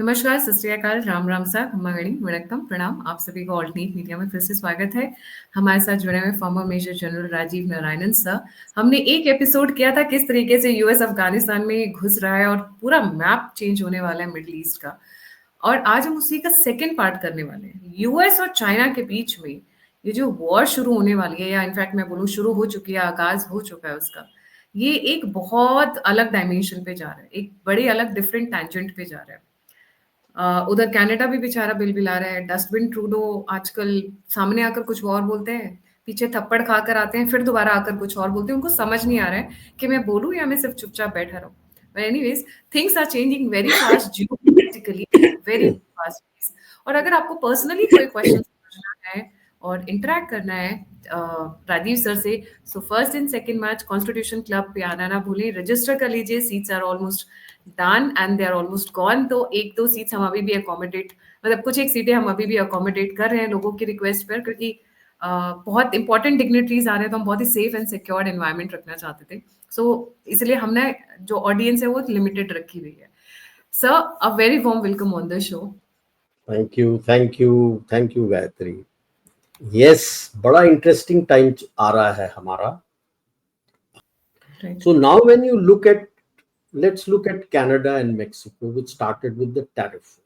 नमस्कार, सत श्री अकाल, राम राम सा, खम्मा गणी, वणक्कम, प्रणाम। आप सभी को ऑल्टरनेट मीडिया में फिर से स्वागत है। हमारे साथ जुड़े हुए former major general Rajiv Narayanan sir. हमने एक एपिसोड किया था किस तरीके से यूएस अफगानिस्तान में घुस रहा है और पूरा मैप चेंज होने वाला है मिडिल ईस्ट का। और आज हम उसी का सेकेंड पार्ट करने वाले हैं। यूएस और चाइना के बीच में ये जो वॉर शुरू होने वाली है, या इनफैक्ट मैं बोलूँ शुरू हो चुकी है, आगाज हो चुका है उसका, ये एक बहुत अलग डायमेंशन पे जा रहा है, एक बड़े अलग डिफरेंट टैंजेंट पे जा रहा है। उधर कनाडा भी बेचारा बिलबिला रहा है। डस्टबिन ट्रूडो आजकल सामने आकर कुछ और बोलते हैं, पीछे थप्पड़ खाकर आते हैं, फिर दोबारा आकर कुछ और बोलते हैं। उनको समझ नहीं आ रहा है कि मैं बोलूं या मैं सिर्फ चुपचाप बैठा रहूं। But anyways, things are changing very fast geopolitically, very fast. और अगर आपको पर्सनली कोई क्वेश्चन पूछना है और इंटरेक्ट करना है राजीव सर से, so first and second match constitution club पे आना ना भूलें। रजिस्टर कर लीजिए, seats are almost done and they are almost gone. तो एक दो सीट्स हम अभी भी अकोमोडेट, मतलब कुछ एक सीटें हम अभी भी अकोमोडेट कर रहे हैं लोगों की रिक्वेस्ट पर, क्योंकि बहुत इंपॉर्टेंट डिग्निटरीज आ रहे हैं, तो हम बहुत ही सेफ एंड सिक्योर्ड एनवायरनमेंट रखना चाहते थे। सो इसलिए हमने जो ऑडियंस है वो लिमिटेड रखी हुई है। Sir, a very warm welcome on the show. Thank you Gayatri. Yes, बड़ा इंटरेस्टिंग टाइम आ रहा है हमारा। So now when you look at, let's look at Canada and Mexico, which started with the tariff.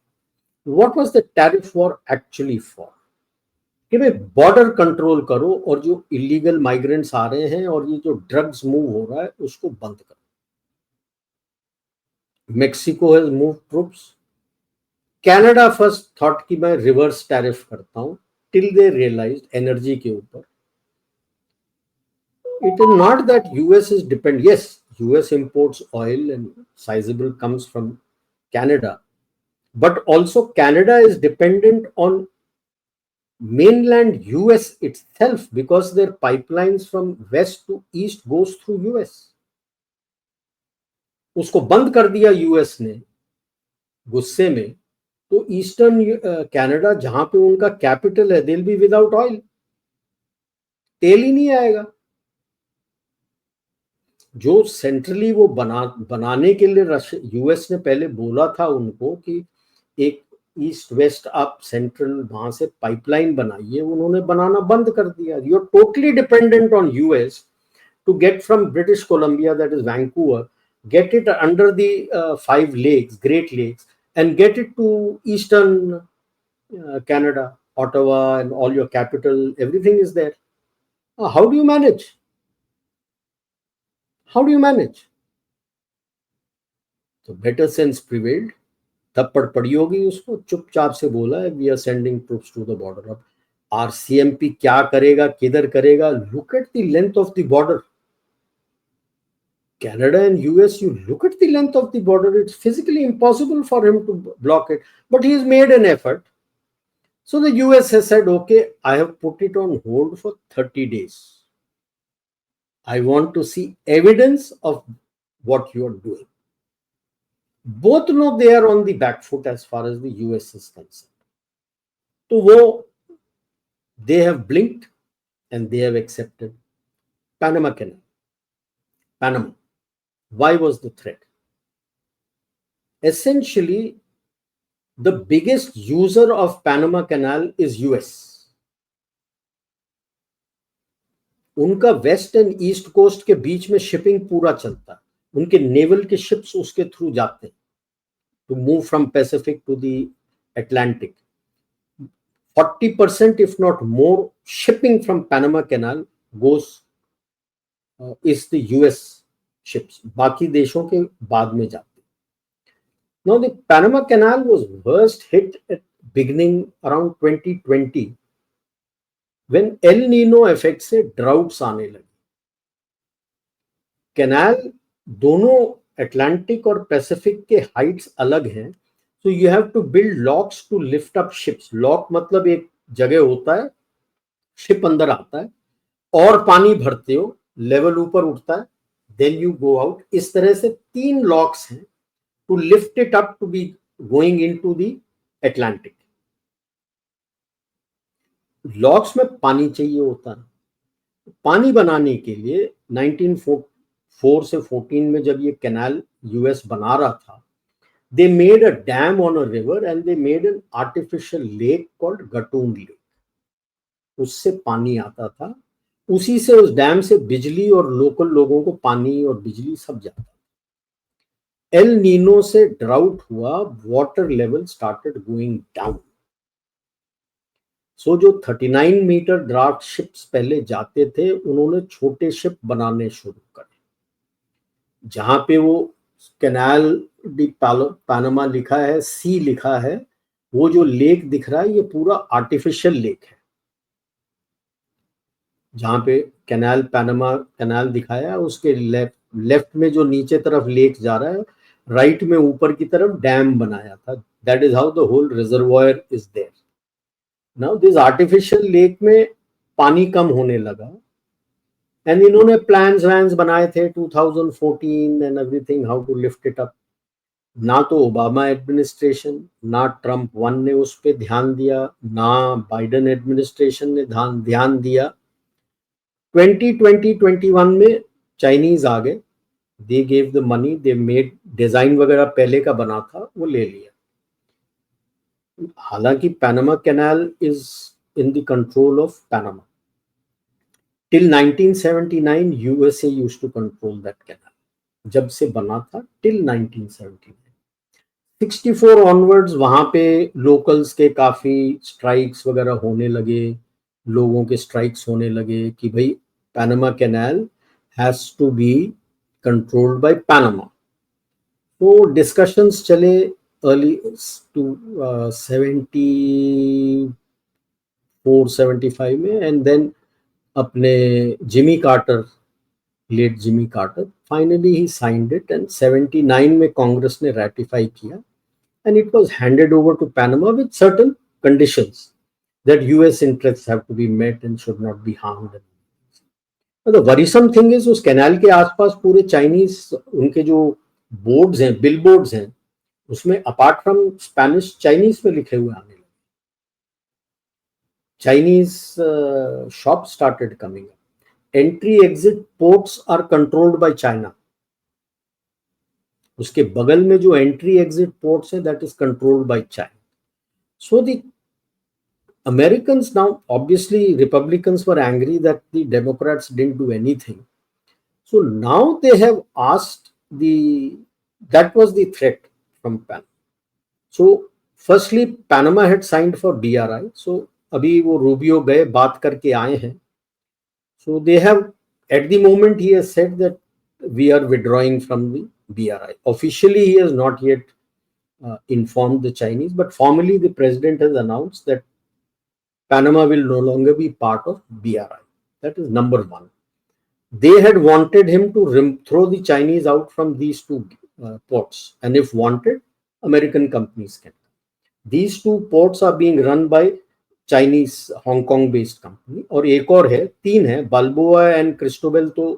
What was the tariff war actually for? कि भाई border control करो और जो illegal migrants आ रहे हैं और ये जो ड्रग्स मूव हो रहा है उसको बंद करो। Mexico has move troops. Canada first thought कि मैं रिवर्स टैरिफ करता हूं, टिल दे रियलाइज्ड एनर्जी के ऊपर it is not that US is dependent. Yes, US imports oil and sizable comes from Canada, but also Canada is dependent on mainland US itself because their pipelines from west to east goes through US. उसको बंद कर दिया US ने गुस्से में, तो eastern Canada जहां पे उनका कैपिटल है, they will be without oil. तेल ही नहीं आएगा। जो सेंट्रली वो बनाने के लिए यूएस ने पहले बोला था उनको कि एक ईस्ट वेस्ट आप सेंट्रल वहां से पाइपलाइन बनाइए, उन्होंने बनाना बंद कर दिया। You are totally dependent on US to get from British Columbia, that is Vancouver, get it under the 5 lakes, Great Lakes, and get it to eastern Canada, Ottawa, and all your capital, everything is there. How do you manage? How do you manage? तो better sense prevailed. थप्पड़ पड़ी होगी उसको, चुपचाप से बोला है we are sending troops to the border. अब आरसीएमपी क्या करेगा, किधर करेगा? Look at the length of the border. Canada and US, you look at the length of the border, it's physically impossible for him to block it, but he has made an effort. So the US has said, okay, I have put it on hold for 30 days. I want to see evidence of what you are doing. Both know they are on the back foot as far as the US is concerned. So they have blinked and they have accepted. Panama Canal. Panama. Why was the threat? Essentially, the biggest user of Panama Canal is US. उनका waste and east coast के बीच में shipping पूरा चलता है, उनके naval के ships उसके through जाते हैं to move from Pacific to the Atlantic. 40% if not more shipping from Panama Canal goes is the US ships, बाकी देशों के बाद में जाते। Now the Panama Canal was first hit at beginning around 2020 when El Nino effect से droughts आने लगे। Canal दोनों अटलांटिक और पैसिफिक के हाइट्स अलग हैं, so you have to build locks to lift up ships. Lock मतलब एक जगह होता है, शिप अंदर आता है और पानी भरते हो, लेवल ऊपर उठता है, then you go out. इस तरह से 3 लॉक्स हैं to lift it up to be going into the Atlantic. Locks में पानी चाहिए होता है। पानी बनाने के लिए 1904 से 14 में जब ये कैनाल यूएस बना रहा था, They made a dam on a river and they made an artificial lake called Gatun Lake. उससे पानी आता था, उसी से, उस डैम से बिजली और लोकल लोगों को पानी और बिजली सब जाता। एल नीनो से ड्राउट हुआ, water level started going down. So जो 39 मीटर ड्राफ्ट शिप्स पहले जाते थे, उन्होंने छोटे शिप बनाने शुरू करे। जहां पे वो कैनाल डी पैनामा लिखा है, सी लिखा है, वो जो लेक दिख रहा है ये पूरा आर्टिफिशियल लेक है। जहां पे कैनाल पैनामा कैनाल दिखाया है, उसके लेफ्ट में जो नीचे तरफ लेक जा रहा है, राइट में ऊपर की तरफ डैम बनाया था। That is how the whole reservoir is there. Now this artificial lake में पानी कम होने लगा एंड इन्होंने प्लान्स वैन्स बनाए थे 2014 and everything, how to lift it up. ना तो ओबामा एडमिनिस्ट्रेशन, ना ट्रम्प 1 ने उस पर ध्यान दिया, ना बाइडेन एडमिनिस्ट्रेशन ने ध्यान दिया। 2020-21 में चाइनीज आ गए, they gave the money, they made, design वगैरह पहले का बना था वो ले लिया। हालांकि Panama canal is in the control of Panama. Till 1979 USA used to control that canal. जब से बना था टिल 1979। 64 ऑनवर्ड्स वहां पे लोकल्स के काफी स्ट्राइक्स वगैरह होने लगे, लोगों के स्ट्राइक्स होने लगे कि भाई Panama canal has to be controlled by Panama. तो डिस्कशंस चले अर्ली टू 74-75 में, एंड देन अपने Jimmy Carter, late Jimmy Carter, finally he signed it and 79 में कांग्रेस ने रैटिफाई किया and it was handed over to Panama with certain conditions that US interests have to be met and should not be harmed. The worrisome thing is उस canal के आसपास पूरे Chinese, उनके जो boards हैं, बिल बोर्ड्स हैं, उसमें apart from Spanish Chinese में लिखे हुए आने लगे। Chinese shop started coming up. Entry exit ports are controlled by China. उसके बगल में जो एंट्री एग्जिट पोर्ट्स है, that is controlled by China. So the Americans, now obviously Republicans were angry that the Democrats didn't do anything. So now they have asked that was the threat from Panama. So firstly Panama had signed for BRI. So अभी वो Rubio गए, बात करके आए हैं। So they have, at the moment he has said that we are withdrawing from the BRI. Officially he has not yet informed the Chinese, but formally the president has announced that Panama will no longer be part of BRI. That is number one. They had wanted him to throw the Chinese out from these two ports, and if wanted, American companies can. These two ports are being run by Chinese Hong Kong based company, और एक और है, 3 है, बाल्बोआ and क्रिस्टोबेल तो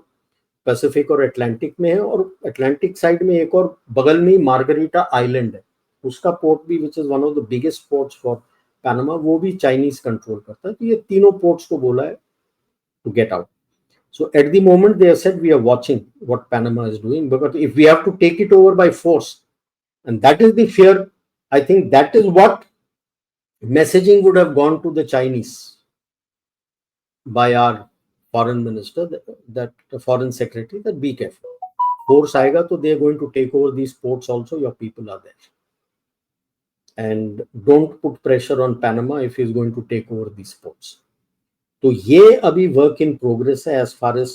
Pacific और Atlantic में है, और अटलांटिक साइड में एक और बगल में मार्गरीटा आइलैंड है, उसका पोर्ट भी, which is one of the biggest ports for Panama, वो भी चाइनीज कंट्रोल करता है। तो ये तीनों पोर्ट्स को बोला है to get out. So at the moment they have said we are watching what Panama is doing, because if we have to take it over by force, and that is the fear, I think that is what messaging would have gone to the Chinese by our foreign minister, that foreign secretary, that be careful. Force आएगा तो they are going to take over these ports also, your people are there. And don't put pressure on Panama if he is going to take over these ports. तो ये अभी work in progress है as far as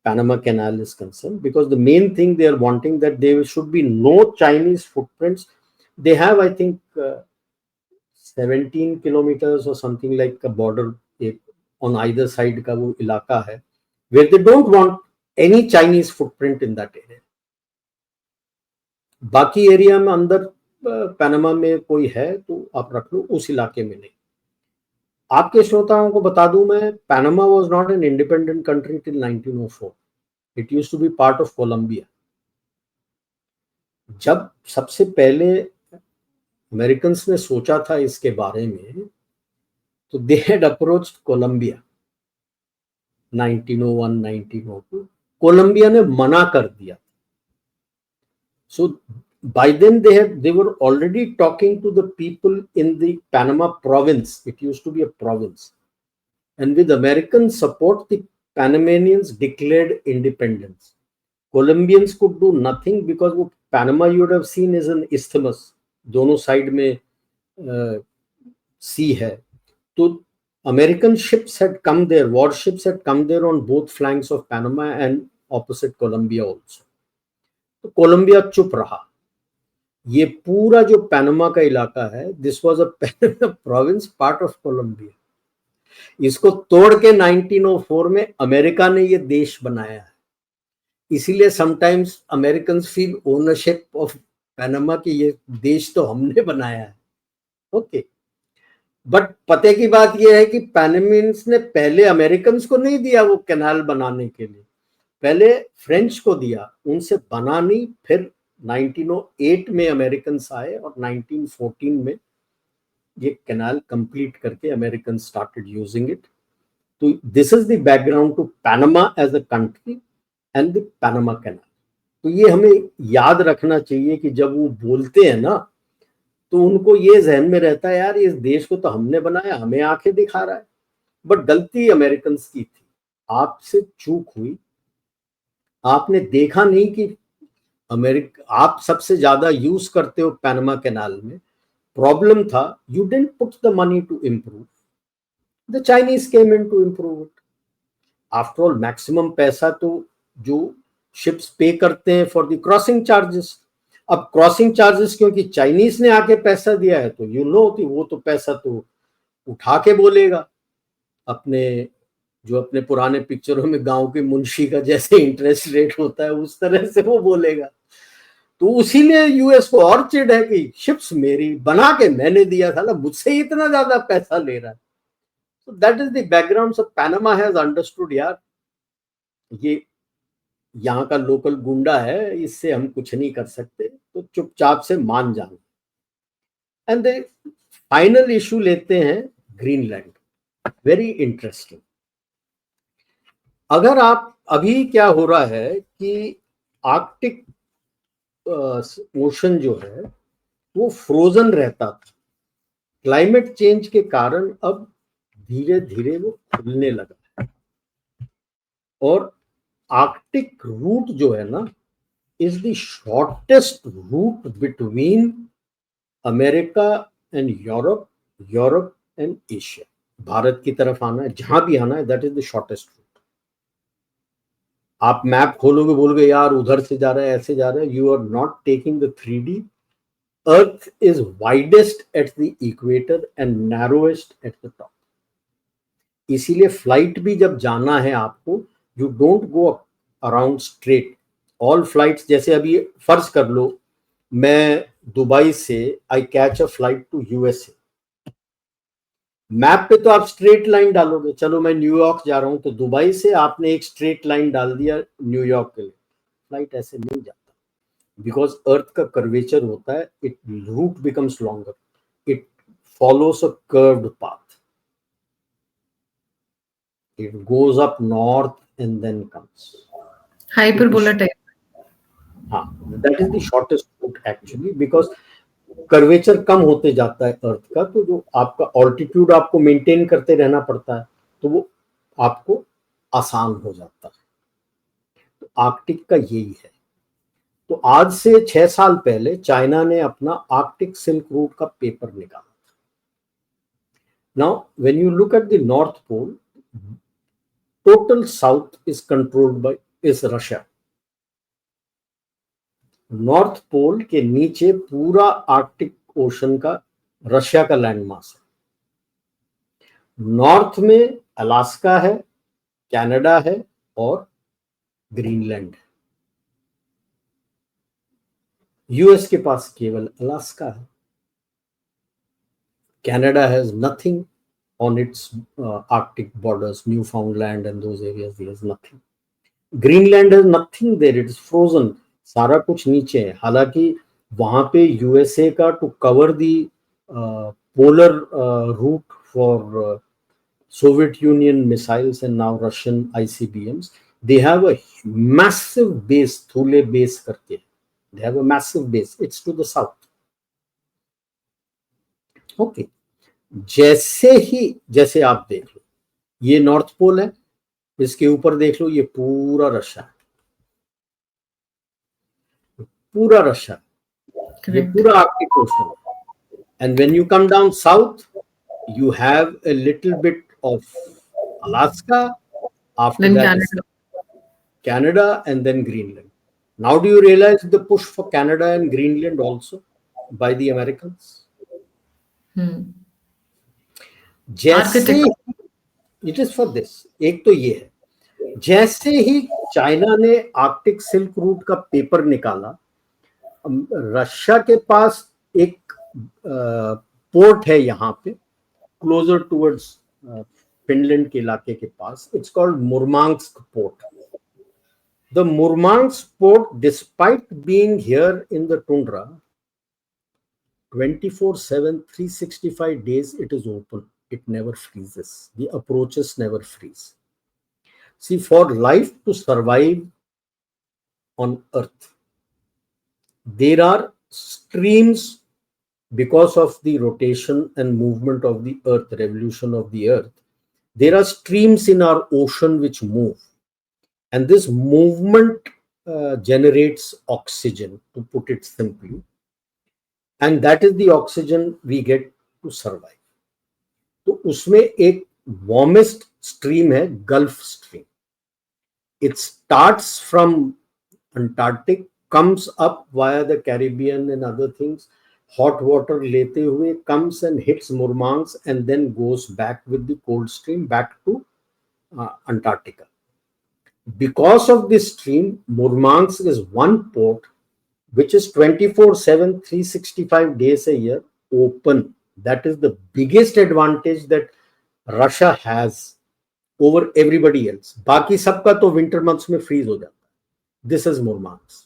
Panama Canal is concerned, because the main thing they are wanting that there should be no Chinese footprints. They have, I think, 17 kilometers or something like a border on either side का वो इलाका है, where they don't want any Chinese footprint in that area. बाकी area में अंदर Panama में कोई है तो आप रख लो, उस इलाके में नहीं। आपके श्रोताओं को बता दूं मैं, Panama was not an independent country till 1904. It used to be part of Colombia. जब सबसे पहले अमेरिकन्स ने सोचा था इसके बारे में, तो they had approached Colombia 1901-1902। Colombia ने मना कर दिया। So by then they were already talking to the people in the Panama province. It used to be a province, and with American support, the Panamanians declared independence. Colombians could do nothing because वो Panama you would have seen is an isthmus. दोनों side में sea है. तो American ships had come there, warships had come there on both flanks of Panama and opposite Colombia also. तो Colombia चुप रहा. ये पूरा जो पैनामा का इलाका है, this was a province part of Colombia. इसको तोड़ के 1904 में अमेरिका ने ये देश बनाया है. इसीलिए sometimes American feel ownership of Panama कि ये देश तो हमने बनाया है. ओके, बट पते की बात यह है कि पैनामियंस ने पहले अमेरिकन को नहीं दिया वो कैनाल बनाने के लिए, पहले फ्रेंच को दिया, उनसे बना नहीं. फिर 1908 में अमेरिकन आए और 1914 में ये कैनाल कंप्लीट करके अमेरिकन स्टार्टेड यूजिंग इट. तो this is the background to Panama as a country and the Panama canal. तो ये हमें याद रखना चाहिए कि जब वो बोलते हैं ना, तो उनको ये जहन में रहता है यार इस देश को तो हमने बनाया, हमें आंखें दिखा रहा है. बट गलती अमेरिकन की थी, आपसे चूक हुई. आपने देखा नहीं कि आप सबसे ज्यादा यूज करते हो पैनामा कैनाल में. प्रॉब्लम था you didn't put the money to improve, the Chinese came in to improve it. After all maximum पैसा तो जो शिप्स पे करते हैं फॉर द क्रॉसिंग चार्जेस. अब क्रॉसिंग चार्जेस क्योंकि चाइनीज ने आके पैसा दिया है, तो यू नो वो तो पैसा तो उठा के बोलेगा. अपने पुराने पिक्चरों में गांव के मुंशी का जैसे इंटरेस्ट रेट होता है उस तरह से वो बोलेगा. तो उसीलिए यूएस को और चिढ़ है कि शिप्स मेरी बना के मैंने दिया था, मुझसे इतना ज्यादा पैसा ले रहा है. So that is the background. So Panama has understood यार ये यहाँ का लोकल गुंडा है, इससे हम कुछ नहीं कर सकते, तो चुपचाप से मान जाना. एंड द फाइनल इशू लेते हैं ग्रीनलैंड. Very interesting. अगर आप अभी क्या हो रहा है कि आर्कटिक ओशन जो है वो फ्रोजन रहता था. क्लाइमेट चेंज के कारण अब धीरे धीरे वो खुलने लगा. और आर्कटिक रूट जो है ना is the shortest route between America and Europe, Europe and Asia. Bharat की तरफ आना है, जहां भी आना है, that is the shortest route. आप मैप खोलोगे बोलोगे यार उधर से जा रहा है, ऐसे जा रहा है. You are not taking the 3D. Earth is widest at the equator and narrowest at the top. इसीलिए फ्लाइट भी जब जाना है आपको, you don't go around straight. All flights, जैसे अभी फर्ज कर लो मैं दुबई से I catch a flight to USA. Map पे तो आप स्ट्रेट लाइन डालोगे, चलो मैं न्यूयॉर्क जा रहा हूं, तो दुबई से आपने एक स्ट्रेट लाइन डाल दिया न्यूयॉर्क के लिए. फ्लाइट ऐसे नहीं जाता, बिकॉज अर्थ का कर्वेचर होता है. It route becomes longer, it follows a curved path. It goes up north and then comes. Hyperbola type. That is the shortest route actually, because curvature कम होते जाता है अर्थ का, तो जो आपका ऑल्टीट्यूड आपको मेंटेन करते रहना पड़ता है, तो वो आपको आसान हो जाता है. तो आर्कटिक का यही है. तो आज से 6 साल पहले चाइना ने अपना आर्कटिक सिल्क रूट का पेपर निकाला था. Now when you look at the North Pole, total south is controlled by Russia. North Pole के नीचे पूरा आर्कटिक ओशन का रशिया का लैंड मास है. नॉर्थ में अलास्का है, कनाडा है और ग्रीनलैंड है. यूएस के पास केवल अलास्का है. Canada has nothing on its Arctic borders, Newfoundland and those areas, there is nothing. Greenland has nothing there, it is frozen. सारा कुछ नीचे है. हालांकि वहां पे यूएसए का to cover the polar route for Soviet Union missiles and now Russian ICBMs, they have a massive base, Thule base करके. They have a massive base. It's to the south. Okay. जैसे आप देख लो, ये north pole है, इसके ऊपर देख लो, ये पूरा रशिया है, पूरा रशिया, ये पूरा Arctic ocean. And when you come down south, you have a little bit of Alaska, after Then that Canada, and then Greenland. Now do you realize the push for Canada and Greenland also by the Americans? जैसे it is for this, एक तो ये है, जैसे ही China ने Arctic silk route का paper निकाला, रशिया के पास एक पोर्ट है यहाँ पे क्लोजर टुवर्ड्स फिनलैंड के इलाके के पास. It's called Murmansk port. The Murmansk port, despite being here in the tundra, 24/7 365 days it is open. It never freezes. The approaches never freeze. See, for life to survive on Earth, there are streams because of the rotation and movement of the Earth, revolution of the Earth. There are streams in our ocean which move, and this movement generates oxygen, to put it simply, and that is the oxygen we get to survive. तो उसमें एक warmest stream है Gulf Stream. It starts from Antarctic, comes up via the Caribbean and other things, hot water लेते हुए comes and hits Murmansk and then goes back with the cold stream back to Antarctica. Because of this stream, Murmansk is one port which is 24/7 365 days a year open. That is the biggest advantage that Russia has over everybody else. बाकी सबका तो winter months में freeze हो जाता है. This is Murmansk.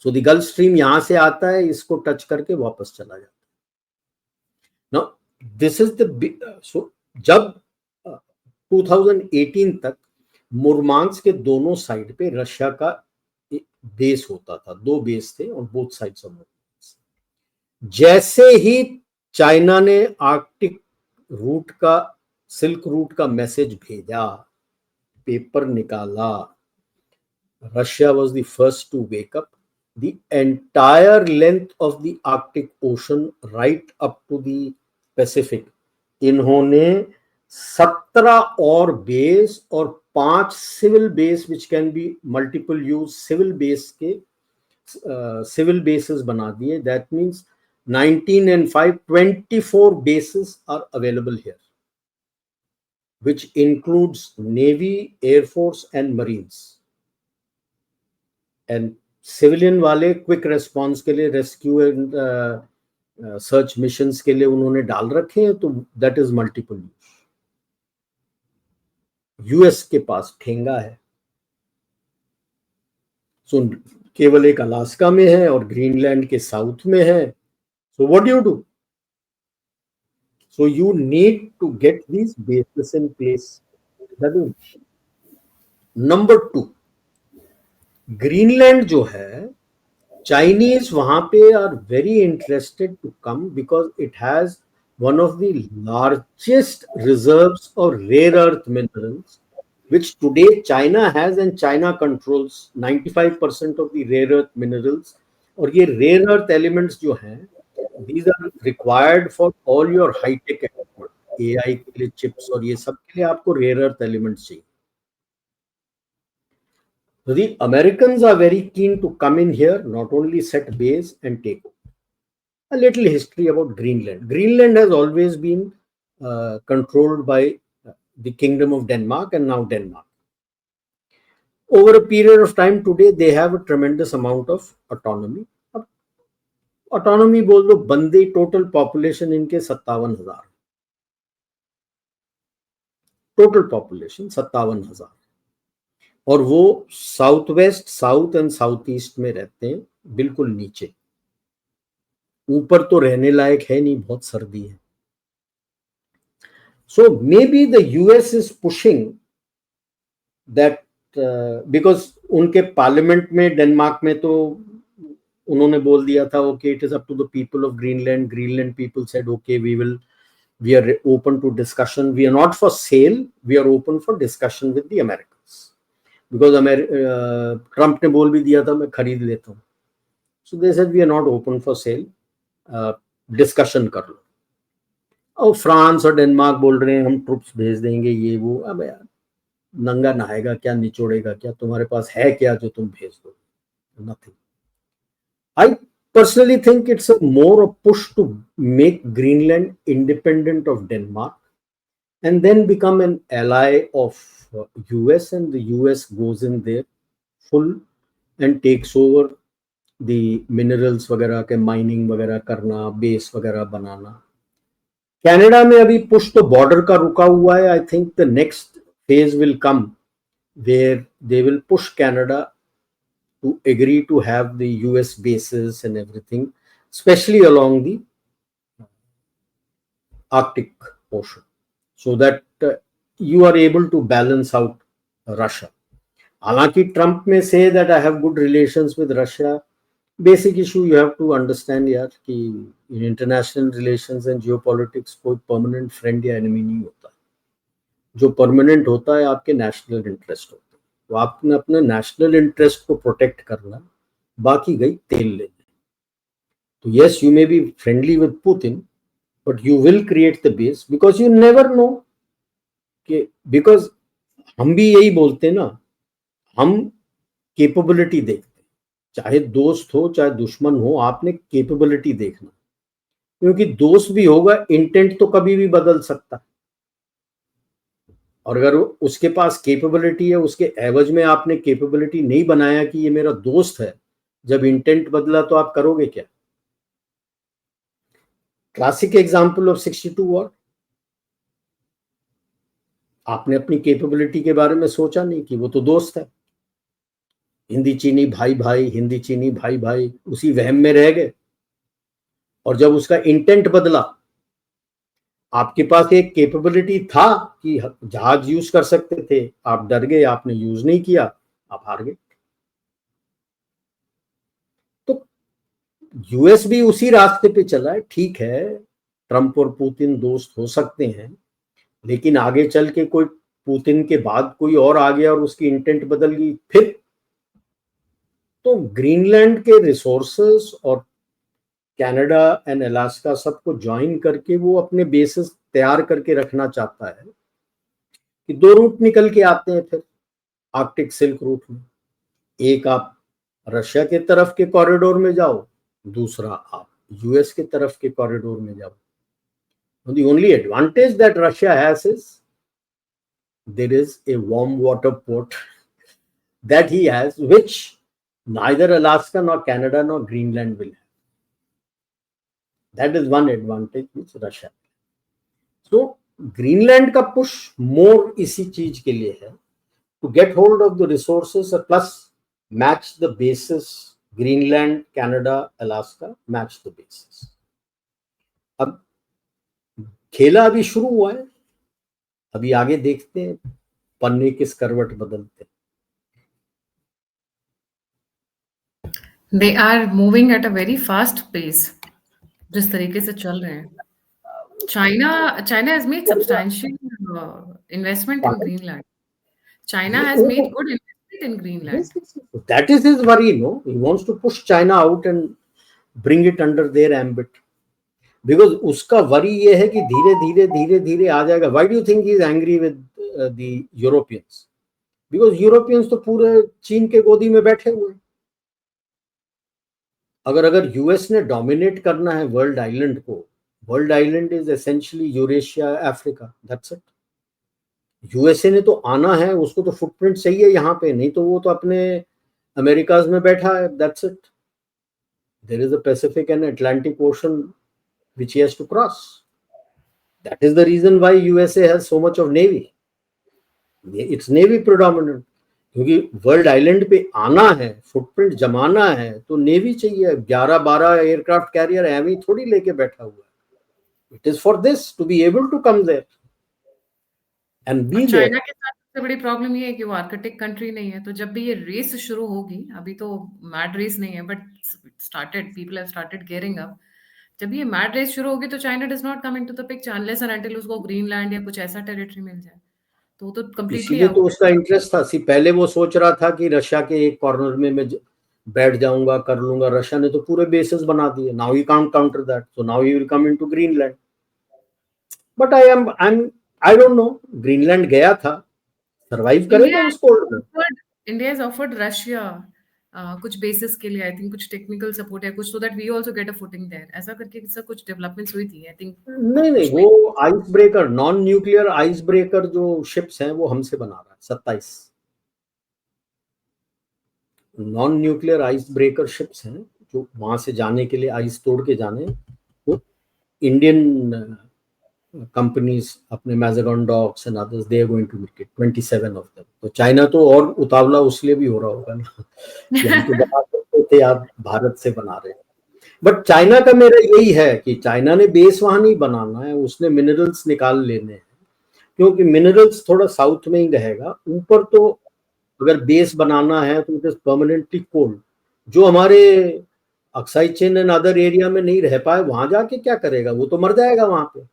So the Gulf Stream यहाँ से आता है, इसको टच करके वापस चला जाता है. Now this is the big, so जब 2018 तक मुरमांस्क के दोनों साइड पे रशिया का बेस होता था, 2 बेस थे और बोथ साइड्स ऑफ मुरमांस्क. जैसे ही चाइना ने आर्कटिक रूट का, सिल्क रूट का मैसेज भेजा, पेपर निकाला, Russia was the first to wake up. The entire length of the Arctic Ocean right up to the Pacific, इन्होंने 17 और बेस और 5 civil base which can be multiple use civil base के civil bases बना दिए. That means 19 and 5, 24 bases are available here, which includes Navy, Air Force and Marines. And civilian वाले quick response के लिए, rescue and search missions के लिए उन्होंने डाल रखे हैं. तो that is multiple use. US के पास ठेंगा है, so केवल एक अलास्का में है और ग्रीनलैंड के साउथ में है. So what do? So you need to get these bases in place. That is number 2. Greenland जो है, Chinese वहां पे are very interested to come because it has one of the largest reserves of rare earth minerals, which today China has, and China controls 95% of the rare earth minerals. और ये rare earth elements जो हैं, these are required for all your high tech equipment. AI के लिए chips और ये सब के लिए आपको rare earth elements चाहिए. So the Americans are very keen to come in here, not only set base and take over. A little history about Greenland. Greenland has always been controlled by the Kingdom of Denmark and now Denmark. Over a period of time today, they have a tremendous amount of autonomy. Autonomy बोल दो, बंदे total population इनके 57,000, total population 57,000, और वो south west, south and south east में रहते हैं, बिल्कुल नीचे. ऊपर तो रहने लायक है नहीं, बहुत सर्दी है. So maybe the US is pushing that because उनके पार्लियामेंट में डेनमार्क में तो उन्होंने बोल दिया था okay it is up to the people of Greenland people said okay we are open to discussion, we are not for sale, we are open for discussion with the Americans because Trump ने बोल भी दिया था मैं खरीद लेता हूँ, so they said we are not open for sale, discussion कर लो। और फ्रांस और डेनमार्क बोल रहे हैं हम ट्रुप्स भेज देंगे ये वो। अब यार नंगा नहाएगा क्या, निचोड़ेगा क्या, तुम्हारे पास है क्या जो तुम भेज दो? Nothing. I personally think it's more a push to make Greenland independent of Denmark and then become an ally of US, and the US goes in there full and takes over the minerals वगैरह के mining वगैरह करना, base वगैरह बनाना। Canada में अभी push तो border का रुका हुआ है। I think the next phase will come where they will push Canada to agree to have the US bases and everything, especially along the Arctic Ocean, so that you are able to balance out Russia. हालांकि Trump में say that I have good relations with Russia, basic issue you have to understand यार कि in international relations and geopolitics कोई permanent friend या enemy नहीं होता। जो permanent होता है आपके national interest होता है, तो आपने अपने नेशनल इंटरेस्ट को प्रोटेक्ट करना, बाकी गई तेल लेने। तो yes you may be friendly with Putin but you will create the base because you never know कि, बिकॉज हम भी यही बोलते हैं ना, हम कैपेबिलिटी देखते हैं, चाहे दोस्त हो चाहे दुश्मन हो, आपने कैपेबिलिटी देखना, क्योंकि दोस्त भी होगा इंटेंट तो कभी भी बदल सकता है, और अगर उसके पास कैपेबिलिटी है, उसके एवज में आपने कैपेबिलिटी नहीं बनाया कि ये मेरा दोस्त है, जब इंटेंट बदला तो आप करोगे क्या? क्लासिक एग्जांपल ऑफ 62 वॉर, आपने अपनी कैपेबिलिटी के बारे में सोचा नहीं कि वो तो दोस्त है, हिंदी चीनी भाई भाई, हिंदी चीनी भाई भाई, उसी वहम में रह गए। और जब उसका इंटेंट बदला, आपके पास एक कैपेबिलिटी था कि जहाज यूज कर सकते थे, आप डर गए, आपने यूज नहीं किया, आप हार गए। तो यूएस भी उसी रास्ते पे चला है। ठीक है, ट्रम्प और पुतिन दोस्त हो सकते हैं, लेकिन आगे चल के कोई पुतिन के बाद कोई और आ गया और उसकी इंटेंट बदल गई फिर, तो ग्रीनलैंड के रिसोर्सेस और कनाडा एंड अलास्का सबको ज्वाइन करके वो अपने बेसिस तैयार करके रखना चाहता है कि दो रूट निकल के आते हैं फिर आर्कटिक सिल्क रूट में। एक आप रशिया के तरफ के कॉरिडोर में जाओ, दूसरा आप यूएस के तरफ के कॉरिडोर में जाओ। The only advantage that Russia has is there is a warm water port that he has, which neither Alaska nor Canada nor Greenland will have. That is one advantage which Russia has. So Greenland का push more इसी चीज के लिए है, to get hold of the resources plus match the bases. Greenland, Canada, Alaska match the bases. अब खेला अभी शुरू हुआ है, अभी आगे देखते हैं पन्ने किस करवट बदलते। They are moving at a very fast pace. जिस तरीके से चल रहे हैं, China has made substantial investment in Greenland. China has made good investment in Greenland. That is his worry, no? He wants to push China out and bring it under their ambit. Because उसका worry ये है कि धीरे धीरे धीरे धीरे आ जाएगा। Why do you think he is angry with the Europeans? Because Europeans तो पूरे चीन के गोदी में बैठे हुए हैं। अगर यूएस ने डोमिनेट करना है वर्ल्ड आइलैंड को, world island is essentially Eurasia, Africa, that's it. USA ने तो आना है, उसको तो फुटप्रिंट चाहिए यहाँ पे, नहीं तो वो तो अपने अमेरिकाज में बैठा है, that's it. There is a Pacific and Atlantic Ocean which he has to cross. That is the reason why USA has so much of navy. It's navy predominant. क्योंकि वर्ल्ड आइलैंड पे आना है, footprint जमाना है, तो navy चाहिए। 11-12 aircraft carrier एवी थोड़ी लेके बैठा हुआ है। It is for this to be able to come there and be there. सबसे बड़ी प्रॉब्लम ये है कि वो आर्कटिक कंट्री नहीं है, तो जब भी ये रेस शुरू होगी, अभी तो मैड रेस नहीं है, but started, people have started gearing up. जब ये मैड रेस शुरू होगी तो China does not come into the picture unless and until उसको ग्रीनलैंड या कुछ ऐसा टेरिटरी मिल जाए, तो वो तो कंप्लीटली इसीलिए तो आउट है। उसका इंटरेस्ट था। पहले वो सोच रहा था कि रशिया के एक कॉर्नर में मैं बैठ जाऊंगा, कर लूंगा। रशिया ने तो पूरे बेसेस बना दिए। Now he can't counter that, so now he will come into Greenland. But I don't know, Greenland गया था, सरवाइव करेगा उस कोल्ड में? इंडिया हैज ऑफर्ड रशिया कुछ बेसिस के लिए, आई थिंक कुछ टेक्निकल सपोर्ट या कुछ, so that we also get a footing there, ऐसा करके कुछ डेवलपमेंट्स हुई थी आई थिंक। नहीं नहीं, वो ice breaker, non nuclear ice breaker जो शिप्स हैं वो हमसे बना रहा है 27 non nuclear ice breaker ships हैं जो वहां से जाने के लिए, आइस तोड़ के जाने, वो इंडियन कंपनीज अपने Mazagon docks and others, they are going to make it 27 of them. तो चाइना तो और उतावला उसलिए भी हो रहा होगा ना कि हम तो बना सकते थे, आप भारत से बना रहे हैं। बट चाइना का मेरा यही है कि चाइना ने बेस वहां नहीं बनाना है, उसने मिनरल्स निकाल लेने हैं, क्योंकि मिनरल्स थोड़ा साउथ में ही रहेगा। ऊपर तो अगर बेस बनाना है तो इट इज परमानेंटली कोल्ड। जो हमारे अक्साई चीन एंड अदर एरिया में नहीं रह पाए, वहां जाके क्या करेगा? वो तो मर जाएगा वहां पे।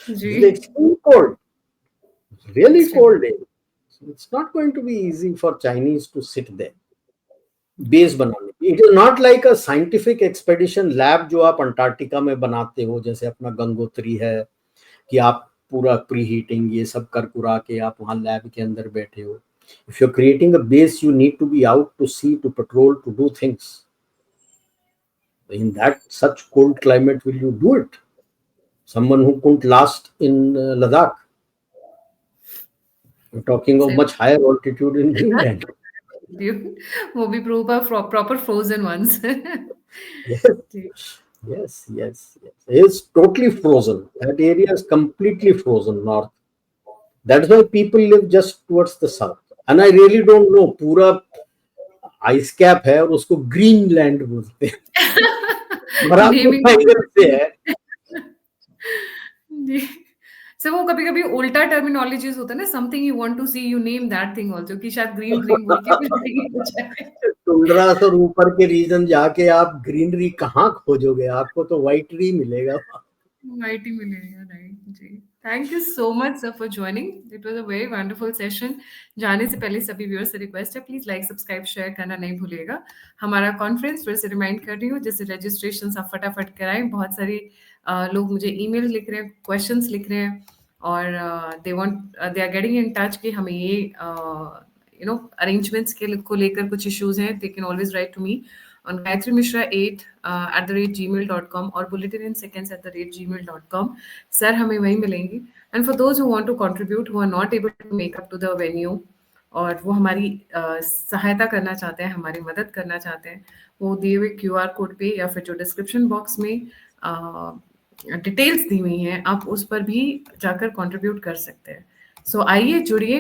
जी, extreme cold, really extreme. cold day. So it's not going to be easy for Chinese to sit there. Base बनाने की, it is not like a scientific expedition lab जो आप अंटार्कटिका में बनाते हो, जैसे अपना गंगोत्री है, कि आप पूरा प्री हीटिंग ये सब कर कुरा के आप वहां लैब के अंदर बैठे हो। If you are creating a base, you need to be out to sea, to patrol, to do things. In that such cold climate, will you do it? Someone who couldn't last in Ladakh. We're talking of Same. much higher altitude in Greenland. वो भी proper frozen ones. Yes, yes. It's totally frozen. That area is completely frozen north. That's why people live just towards the south. And I really don't know, पूरा ice cap है और उसको green land बोलते हैं। Naming से है। जी, sir वो कभी कभी उल्टा टर्मिनोलॉजीज होता है ना, something you want to see you name that thing also, कि शायद ग्रीन ग्रीन बोल के कुछ ग्रीन हो जाए। टुंड्रास और ऊपर के रीजन जाके आप ग्रीनरी कहाँ खोजोगे? आपको तो व्हाइट ही मिलेगा। वाइट ही मिलेगा, राइट जी। Thank you so much sir for joining, it was a very wonderful session. जाने से पहले सभी व्यूअर्स से रिक्वेस्ट है, प्लीज लाइक सब्सक्राइब शेयर करना नहीं भूलिएगा। हमारा कॉन्फ्रेंस फिर से रिमाइंड कर रही हूँ, जैसे रजिस्ट्रेशन आप फटाफट कराएं। बहुत सारी लोग मुझे ईमेल लिख रहे हैं, क्वेश्चंस लिख रहे हैं, और they are getting in touch कि हमें ये अरेंजमेंट्स को लेकर कुछ इश्यूज हैं। They can always write to me on gayatrimishra8@gmail.com और bulletin-in-seconds@gmail.com. सर हमें वहीं मिलेंगी। And for those who want to contribute, who are not able to make up to the venue, और वो हमारी सहायता करना चाहते हैं, हमारी मदद करना चाहते हैं, वो दिए हुए QR कोड पे या फिर जो डिस्क्रिप्शन बॉक्स में डिटेल्स दी हुई हैं, आप उस पर भी जाकर कंट्रीब्यूट कर सकते हैं। सो आइए, जुड़िए,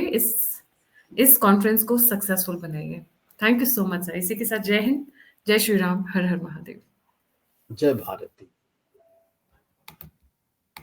इस कॉन्फ्रेंस को सक्सेसफुल बनाइए। Thank you so much sir. इसी के साथ जय हिंद, जय श्री राम, हर हर महादेव। जय भारत।